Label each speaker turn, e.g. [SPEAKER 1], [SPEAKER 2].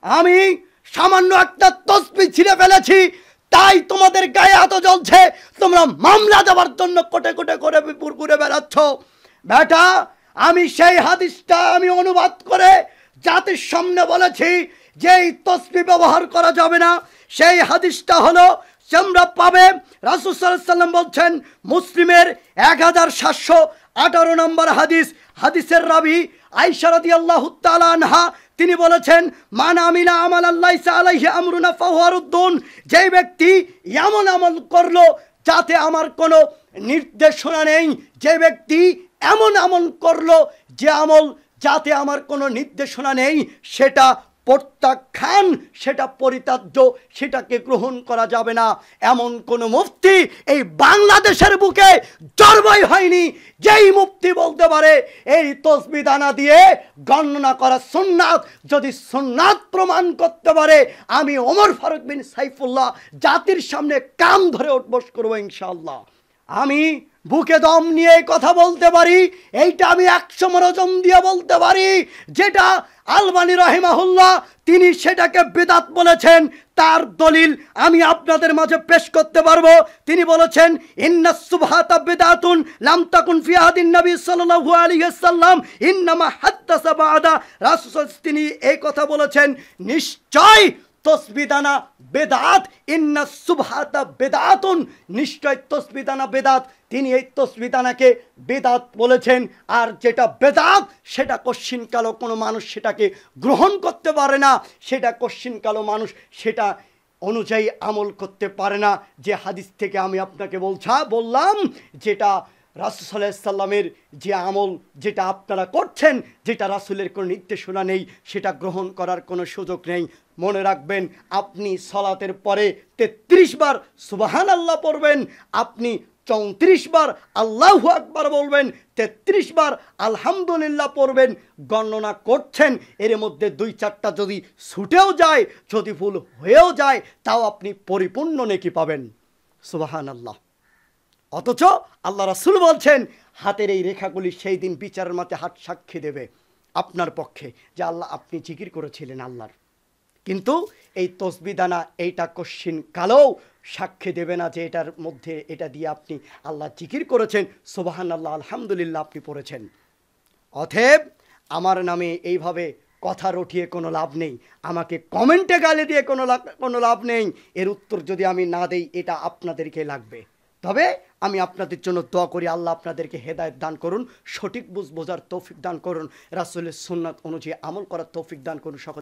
[SPEAKER 1] আমি সামান্য একটা তসবিহ ছিঁড়ে ফেলেছি, তাই তোমাদের গায়ে এত জ্বলছে, তোমরা মামলা দেওয়ার জন্য কোটে কোটে করে ঘুরে বেড়াচ্ছ। বেটা, আমি সেই হাদিসটা আমি অনুবাদ করে জাতির সামনে বলেছি যে এই তসবিহ ব্যবহার করা যাবে না। সেই হাদিসটা হলো, তোমরা পাবে, রাসূল সাল্লাল্লাহু আলাইহি ওয়াসাল্লাম বলছেন, মুসলিমের 1718 নম্বর হাদিস। হাদিসের রাবি আয়েশা রাদিয়াল্লাহু তাআলা আনহা, তিনি বলেছেন, মান আমিলা আমালান লাইসা আলাইহি আমরুনা ফাহুয়া রুদ্দুন। যে ব্যক্তি এমন আমল করলো যাতে আমার কোনো নির্দেশনা নেই, যে ব্যক্তি এমন আমল করলো যে আমল যাতে আমার কোনো নির্দেশনা নেই, সেটা প্রত্যাখ্যান, সেটা পরিত্যাজ্য, সেটাকে গ্রহণ করা যাবে না। এমন কোন মুফতি এই বাংলাদেশের বুকে জন্মই হয়নি যেই মুফতি বলতে পারে এই তসবিহ দানা দিয়ে গণনা করা সুন্নাত। যদি সুন্নাত প্রমাণ করতে পারে, আমি ওমর ফারুক বিন সাইফুল্লাহ জাতির সামনে কান ধরে উঠবস করবো ইনশাআল্লাহ। আমি বুকে দম নিয়ে কথা বলতে পারি, এইটা আমি 100 মরজম দিয়ে বলতে পারি। যেটা আলবানী রাহিমাহুল্লাহ তিনি সেটাকে বিদআত বলেছেন, তার দলিল আমি আপনাদের মাঝে পেশ করতে পারবো। তিনি বলেছেন, ইন্নাস সুবহাতা বিদআতুন লাম তাকুন ফি আহাদিন নবী সাল্লাল্লাহু আলাইহি ওয়াসাল্লাম ইন্নামা হাদাসা বাদা। রাসূল তিনি এই কথা বলেছেন, নিশ্চয় তসবিহ দানা বেদাত, ইন্নাস সুবহাতা বেদাতুন, নিশ্চয় তসবিহ দানা বেদাত। তিনি এই তসবিহ দানাকে বেদাত বলেছেন। আর যেটা বেদাত সেটা কশ্চিনকালও কোনো মানুষ সেটাকে গ্রহণ করতে পারে না, সেটা কশ্চিনকালও মানুষ সেটা অনুযায়ী আমল করতে পারে না। যে হাদিস থেকে আমি আপনাকে বললাম, যেটা রাসূল সাল্লাল্লাহু আলাইহি সাল্লামের যে আমল, যেটা আপনারা করছেন, যেটা রাসূলের কোনো নির্দেশনা নেই, সেটা গ্রহণ করার কোনো সুযোগ নেই। মনে রাখবেন, আপনি সালাতের পরে 33 বার সুবহানাল্লাহ পড়বেন, আপনি 34 বার আল্লাহু আকবার বলবেন, 33 বার আলহামদুলিল্লাহ পড়বেন। গণনা করছেন, এর মধ্যে 2-4টা যদি ছুটেও যায়, যদি ভুল হয়েও যায়, তাও আপনি পরিপূর্ণ নেকি পাবেন। সুবহানাল্লাহ। অথচ আল্লাহ রাসূল বলছেন, হাতের এই রেখাগুলি সেই দিন বিচারের মাঠে হাত সাক্ষী দেবে আপনার পক্ষে যে আল্লাহ আপনি জিকির করেছিলেন আল্লাহর। কিন্তু এই তসবিহ দানা এইটা কশ্চিন কালেও সাক্ষী দেবে না যে এটার মধ্যে এটা দিয়ে আপনি আল্লাহ জিকির করেছেন, সুবহানাল্লাহ আলহামদুলিল্লাহ আপনি পড়েছেন। অতএব আমার নামে এইভাবে কথা রটিয়ে কোনো লাভ নেই, আমাকে কমেন্টে গালি দিয়ে কোনো লাভ নেই। এর উত্তর যদি আমি না দেই, এটা আপনাদেরকে লাগবে। তবে আমি আপনাদের জন্য দোয়া করি, আল্লাহ আপনাদেরকে হেদায়েত দান করুন, সঠিক বোঝার তৌফিক দান করুন, রাসূলের সুন্নাত অনুযায়ী আমল করার তৌফিক দান করুন। সকল